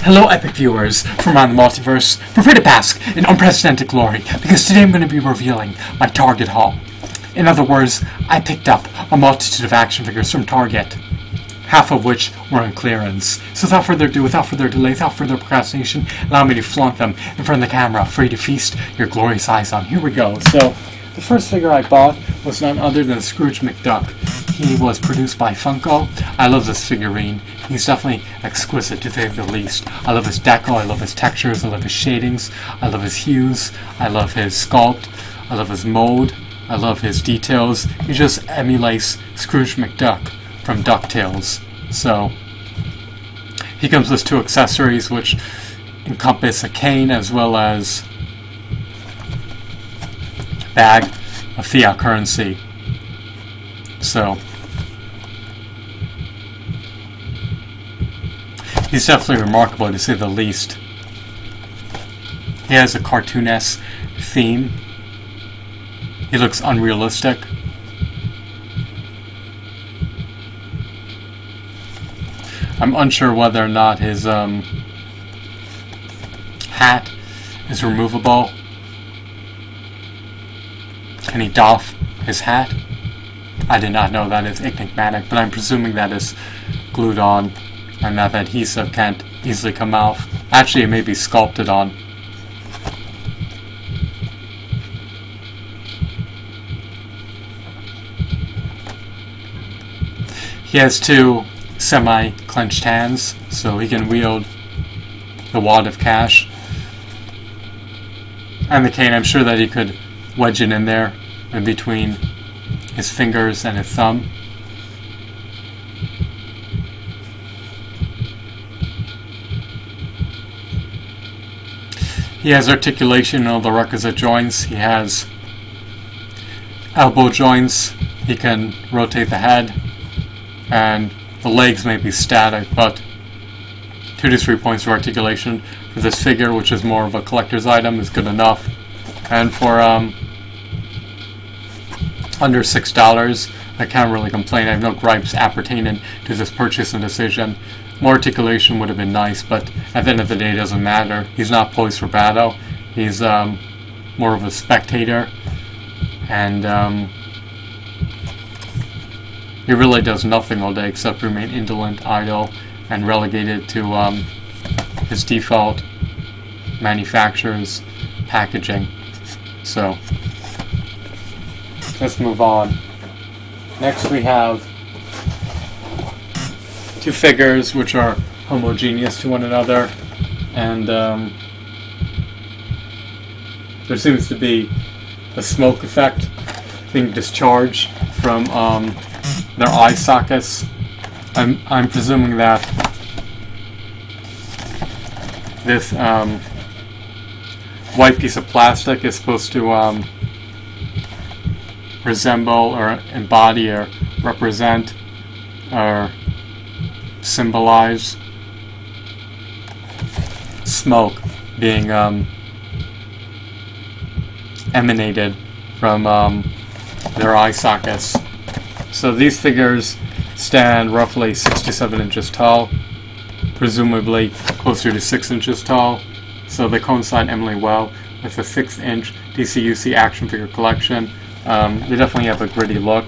Hello, epic viewers from around the multiverse. Prepare to bask in unprecedented glory, because today I'm going to be revealing my Target haul. In other words, I picked up a multitude of action figures from Target, half of which were on clearance. So without further ado, without further delay, without further procrastination, allow me to flaunt them in front of the camera for you to feast your glorious eyes on. Here we go. So, the first figure I bought was none other than Scrooge McDuck. He was produced by Funko. I love this figurine. He's definitely exquisite, to say the least. I love his deco, I love his textures, I love his shadings, I love his hues, I love his sculpt, I love his mold, I love his details. He just emulates Scrooge McDuck from DuckTales. So, he comes with two accessories which encompass a cane as well as a bag of fiat currency. So, he's definitely remarkable, to say the least. He has a cartoon-esque theme. He looks unrealistic. I'm unsure whether or not his hat is removable. Can he doff his hat? I did not know that. It's enigmatic, but I'm presuming that is glued on and that adhesive can't easily come off. Actually, it may be sculpted on. He has two semi-clenched hands, so he can wield the wad of cash. And the cane, I'm sure that he could wedge it in there, in between his fingers and his thumb. He has articulation in all the requisite joints. He has elbow joints. He can rotate the head, and the legs may be static, but 2 to 3 points of articulation for this figure, which is more of a collector's item, is good enough. And for under $6, I can't really complain. I have no gripes appertaining to this purchase and decision. More articulation would have been nice, but at the end of the day, it doesn't matter. He's not poised for battle. He's more of a spectator, and he really does nothing all day except remain indolent, idle, and relegated to his default manufacturer's packaging. So, let's move on. Next we have two figures which are homogeneous to one another, and there seems to be a smoke effect being discharged from their eye sockets. I'm presuming that this white piece of plastic is supposed to resemble or embody or represent or symbolize smoke being emanated from their eye sockets. So these figures stand roughly 6 to 7 inches tall, presumably closer to 6 inches tall, so they coincide eminently well with the 6-inch DCUC action figure collection. They definitely have a gritty look,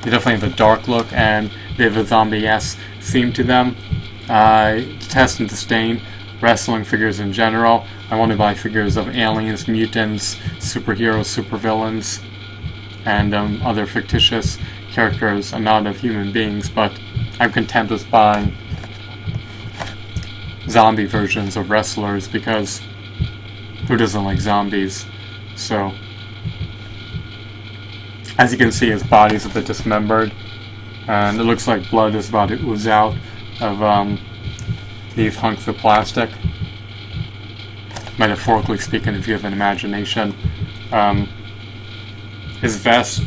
they definitely have a dark look, and they have a zombie-esque theme to them. I detest and disdain wrestling figures in general. I want to buy figures of aliens, mutants, superheroes, supervillains, and other fictitious characters and not of human beings, but I'm content with buying zombie versions of wrestlers, because who doesn't like zombies? So, as you can see, his body's a bit dismembered, and it looks like blood is about to ooze out of these hunks of plastic. Metaphorically speaking, if you have an imagination. His vest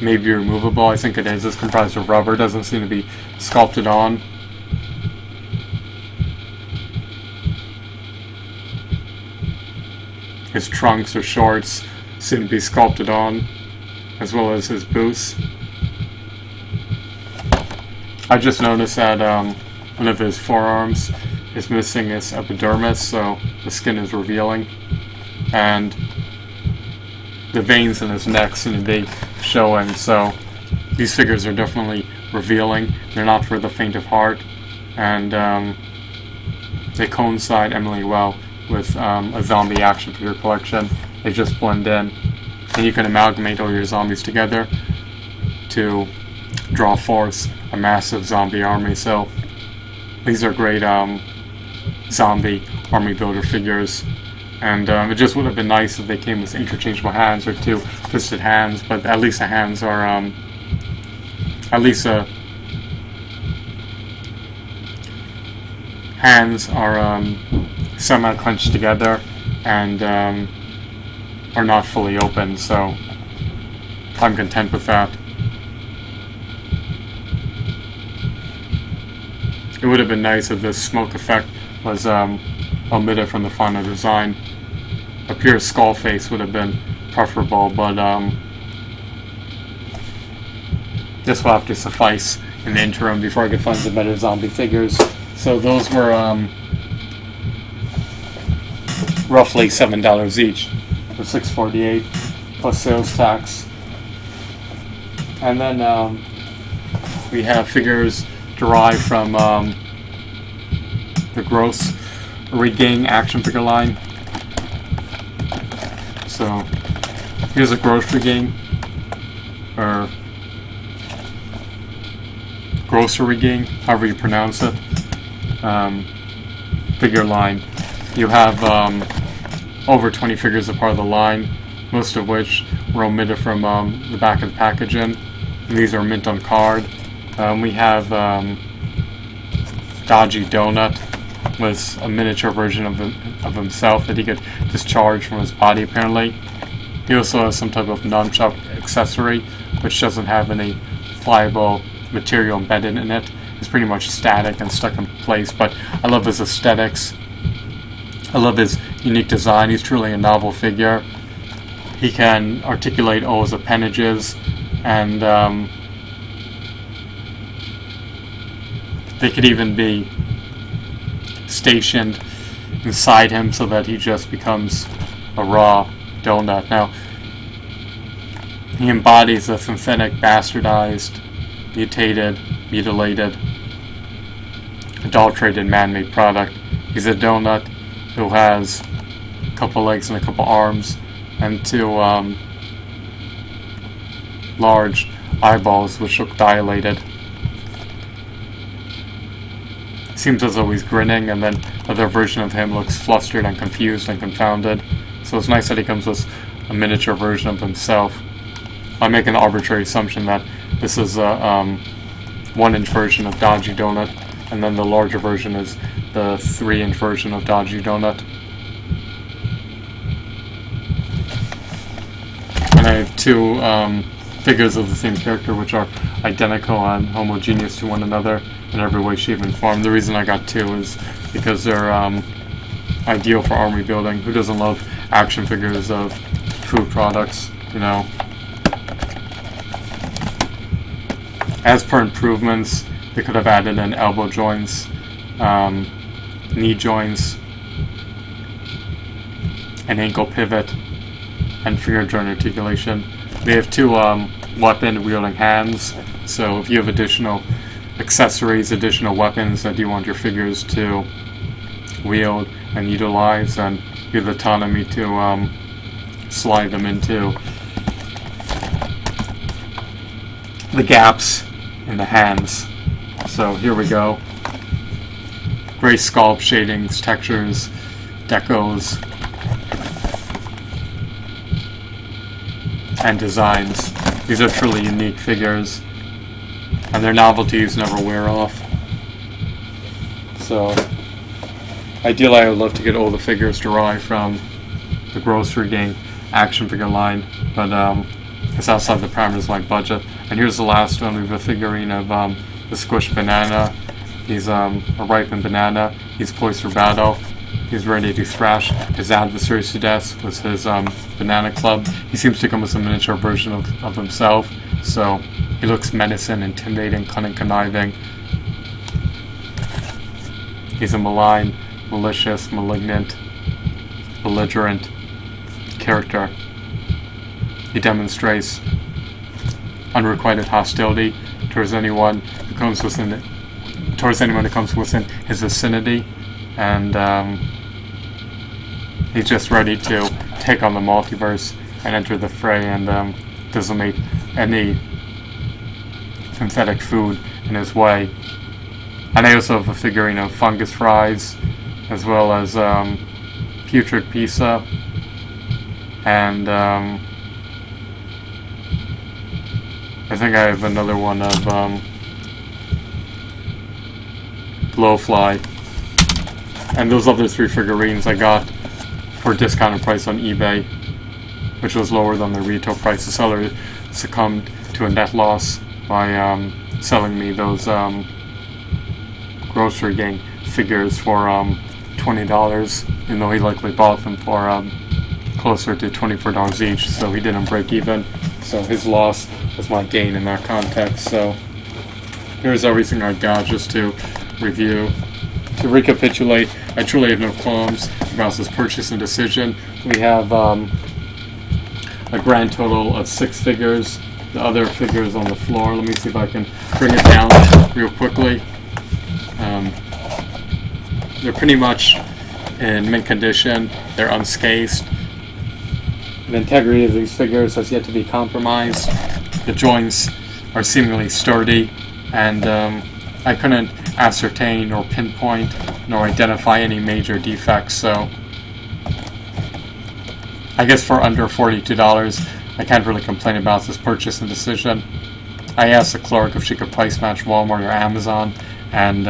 may be removable. I think it is. It's comprised of rubber. Doesn't seem to be sculpted on. His trunks or shorts seem to be sculpted on, as well as his boots. I just noticed that one of his forearms is missing his epidermis, so the skin is revealing, and the veins in his neck seem to be showing, so these figures are definitely revealing. They're not for the faint of heart, and they coincide eminently well with a zombie action figure collection. They just blend in, and you can amalgamate all your zombies together to draw forth a massive zombie army. So these are great zombie army builder figures, and it just would have been nice if they came with interchangeable hands or two twisted hands, but at least the hands are semi-clenched together and are not fully open, so I'm content with that. It would have been nice if this smoke effect was omitted from the final design. A pure skull face would have been preferable, but this will have to suffice in the interim before I can find some better zombie figures. So those were roughly $7 each, for $6.48 plus sales tax. And then we have figures derived from the Grossery gang action figure line. So here's a Grossery gang, or Grossery gang, however you pronounce it, figure line. You have over 20 figures a part of the line, most of which were omitted from the back of the packaging. And these are mint on card. We have Dodgy Donut, was a miniature version of himself that he could discharge from his body apparently. He also has some type of nunchuck accessory, which doesn't have any pliable material embedded in it. It's pretty much static and stuck in place, but I love his aesthetics. I love his unique design. He's truly a novel figure. He can articulate all his appendages, and they could even be stationed inside him so that he just becomes a raw donut. Now, he embodies a synthetic, bastardized, mutated, mutilated, adulterated man-made product. He's a donut who has a couple legs and a couple arms and two large eyeballs which look dilated. Seems as though he's grinning, and then another version of him looks flustered and confused and confounded. So it's nice that he comes with a miniature version of himself. I make an arbitrary assumption that this is a 1-inch version of Dodgy Donut, and then the larger version is the 3-inch version of Dodgy Donut. And I have two figures of the same character which are identical and homogeneous to one another in every way, shape, and form. The reason I got two is because they're ideal for army building. Who doesn't love action figures of food products, you know? As per improvements, they could have added in elbow joints, knee joints, an ankle pivot, and finger joint articulation. They have two weapon-wielding hands, so if you have additional accessories, additional weapons that you want your figures to wield and utilize, and you have the autonomy to slide them into the gaps in the hands. So here we go. Great sculpt, shadings, textures, decos, and designs. These are truly unique figures, and their novelties never wear off. So ideally I would love to get all the figures derived from the Grossery gang action figure line, but it's outside the parameters of my budget. And here's the last one. We have a figurine of the squished banana. He's a ripened banana. He's poised for battle. He's ready to thrash his adversaries to death with his banana club. He seems to come with a miniature version of himself, so he looks menacing, intimidating, cunning, conniving. He's a malign, malicious, malignant, belligerent character. He demonstrates unrequited hostility towards anyone who comes within his vicinity, and he's just ready to take on the multiverse and enter the fray, and doesn't make any synthetic food in his way. And I also have a figurine of fungus fries, as well as putrid pizza, and I think I have another one of blowfly. And those other 3 figurines I got for a discounted price on eBay, which was lower than the retail price. The seller succumbed to a net loss by selling me those Grossery Gang figures for $20, even though he likely bought them for closer to $24 each, so he didn't break even. So his loss was my gain in that context. So here's everything I got just to review. To recapitulate, I truly have no qualms about this purchase and decision. We have a grand total of 6 figures. The other figures on the floor. Let me see if I can bring it down real quickly. They're pretty much in mint condition. They're unscathed. The integrity of these figures has yet to be compromised. The joints are seemingly sturdy, and I couldn't ascertain or pinpoint nor identify any major defects, so I guess for under $42 I can't really complain about this purchase and decision. I asked the clerk if she could price match Walmart or Amazon, and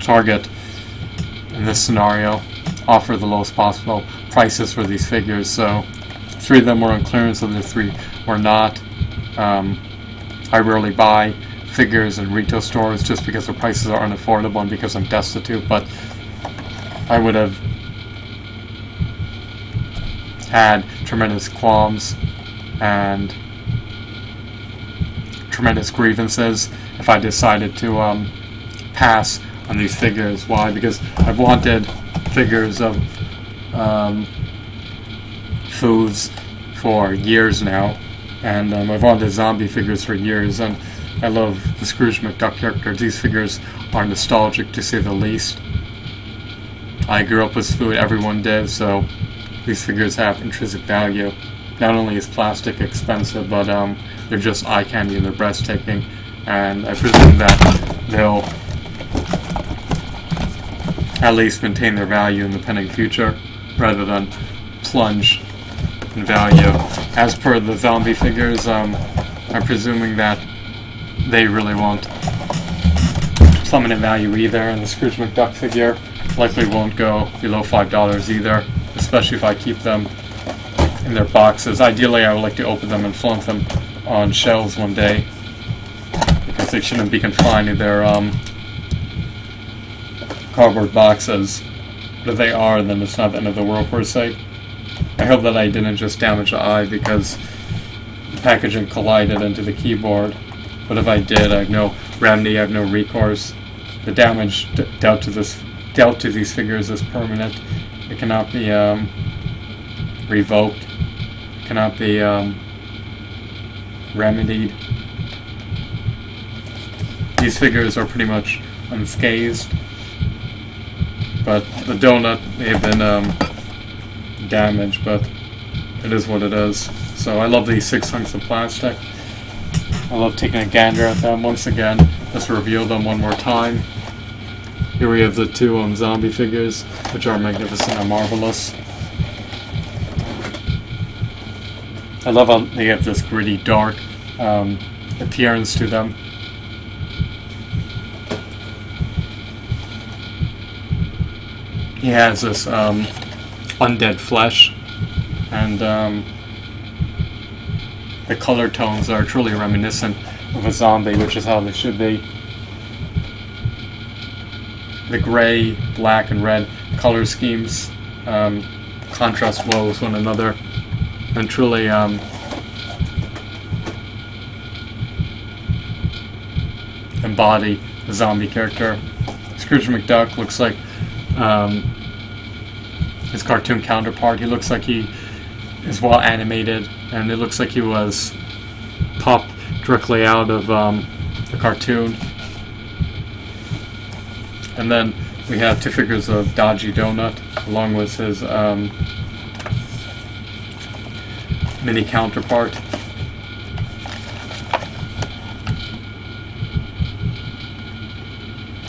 Target in this scenario offer the lowest possible prices for these figures, so 3 of them were on clearance, the other 3 were not. I rarely buy figures in retail stores just because the prices are unaffordable and because I'm destitute, but I would have had tremendous qualms and tremendous grievances if I decided to pass on these figures. Why? Because I've wanted figures of foods for years now, and I've wanted zombie figures for years, and I love the Scrooge McDuck character. These figures are nostalgic, to say the least. I grew up with food, everyone did, so these figures have intrinsic value. Not only is plastic expensive, but they're just eye candy and they're breathtaking, and I presume that they'll at least maintain their value in the pending future, rather than plunge in value. As per the zombie figures, I'm presuming that they really won't plummet in value either, and the Scrooge McDuck figure likely won't go below $5 either, especially if I keep them in their boxes. Ideally, I would like to open them and flaunt them on shelves one day, because they shouldn't be confined to their cardboard boxes. But if they are, then it's not the end of the world per se. I hope that I didn't just damage the eye because the packaging collided into the keyboard. But if I did, I have no remedy, I have no recourse. The damage dealt to these figures is permanent. It cannot be revoked. It cannot be remedied. These figures are pretty much unscathed, but the donut may have been damaged, but it is what it is. So I love these 6 hunks of plastic. I love taking a gander at them. Once again, let's reveal them one more time. Here we have the 2 zombie figures, which are magnificent and marvelous. I love how they have this gritty, dark appearance to them. He has this undead flesh, and the color tones are truly reminiscent of a zombie, which is how they should be. The gray, black, and red color schemes contrast well with one another, and truly embody the zombie character. Scrooge McDuck looks like his cartoon counterpart. He looks like he is well animated, and it looks like he was popped directly out of the cartoon. And then we have two figures of Dodgy Donut, along with his mini counterpart.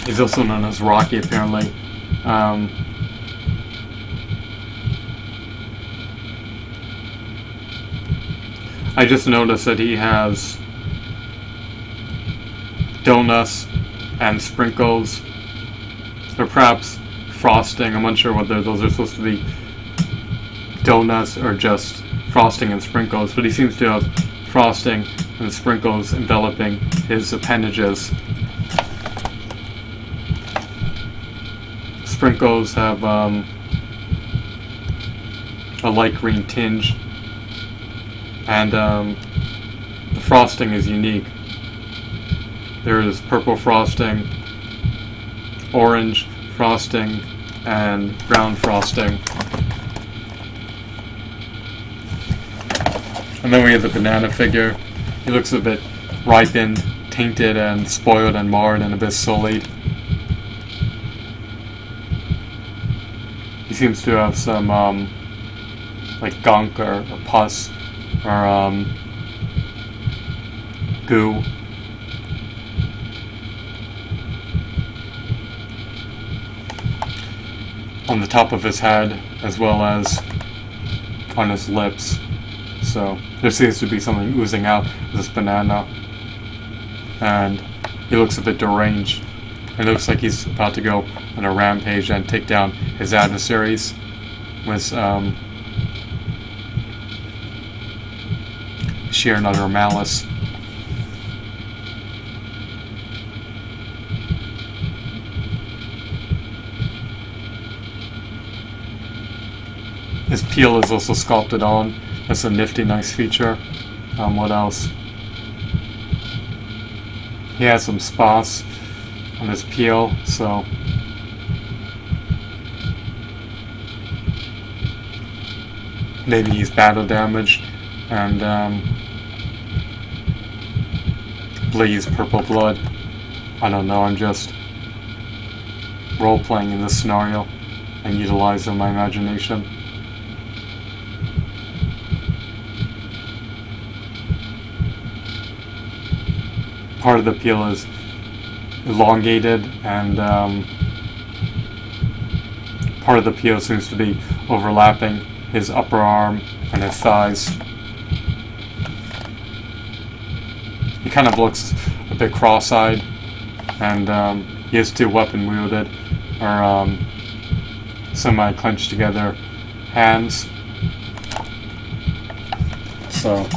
He's also known as Rocky, apparently. I just noticed that he has donuts and sprinkles, or perhaps frosting. I'm unsure whether those are supposed to be donuts or just frosting and sprinkles, but he seems to have frosting and sprinkles enveloping his appendages. Sprinkles have a light green tinge, and the frosting is unique. There is purple frosting, orange frosting, and brown frosting. And then we have the banana figure. He looks a bit ripened, tainted, and spoiled and marred and a bit sullied. He seems to have some like gunk or pus or goo. On the top of his head, as well as on his lips. So there seems to be something oozing out of this banana, and he looks a bit deranged. It looks like he's about to go on a rampage and take down his adversaries with sheer and utter malice. His peel is also sculpted on. That's a nifty, nice feature. What else? He has some spots on his peel, so maybe he's battle damaged and bleeds purple blood. I don't know, I'm just role-playing in this scenario and utilizing my imagination. Part of the peel is elongated, and part of the peel seems to be overlapping his upper arm and his thighs. He kind of looks a bit cross-eyed, and he has two weapon-wielded, or semi-clenched together hands. So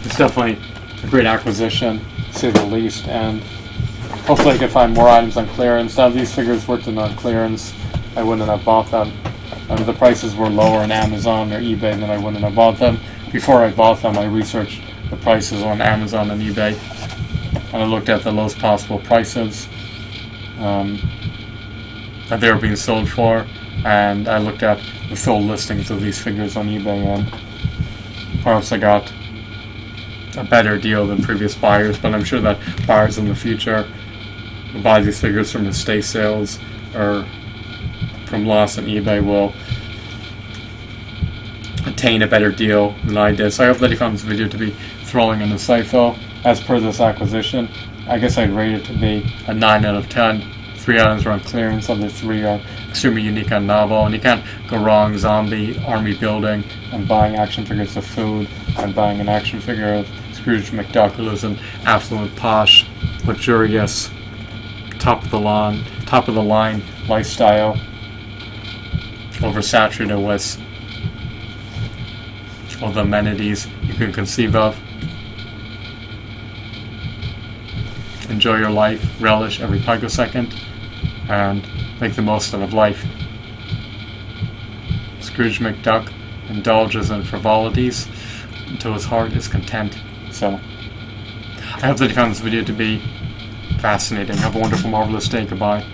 it's definitely a great acquisition, to say the least, and hopefully I can find more items on clearance. Now, if these figures weren't on clearance, I wouldn't have bought them. If the prices were lower on Amazon or eBay, then I wouldn't have bought them. Before I bought them, I researched the prices on Amazon and eBay, and I looked at the lowest possible prices that they were being sold for, and I looked at the sold listings of these figures on eBay, and perhaps I got a better deal than previous buyers, but I'm sure that buyers in the future will buy these figures from estate sales or from loss on eBay will attain a better deal than I did. So I hope that you found this video to be thrilling and insightful. As per this acquisition, I guess I'd rate it to be a 9 out of 10. 3 items are on clearance, other 3 are extremely unique and novel, and you can't go wrong zombie army building and buying action figures of food and buying an action figure of Scrooge McDuck, who lives an affluent, posh, luxurious, top of the line lifestyle, oversaturated with all the amenities you can conceive of. Enjoy your life, relish every picosecond, and make the most out of life. Scrooge McDuck indulges in frivolities until his heart is content. So, I hope that you found this video to be fascinating. Have a wonderful, marvelous day. Goodbye.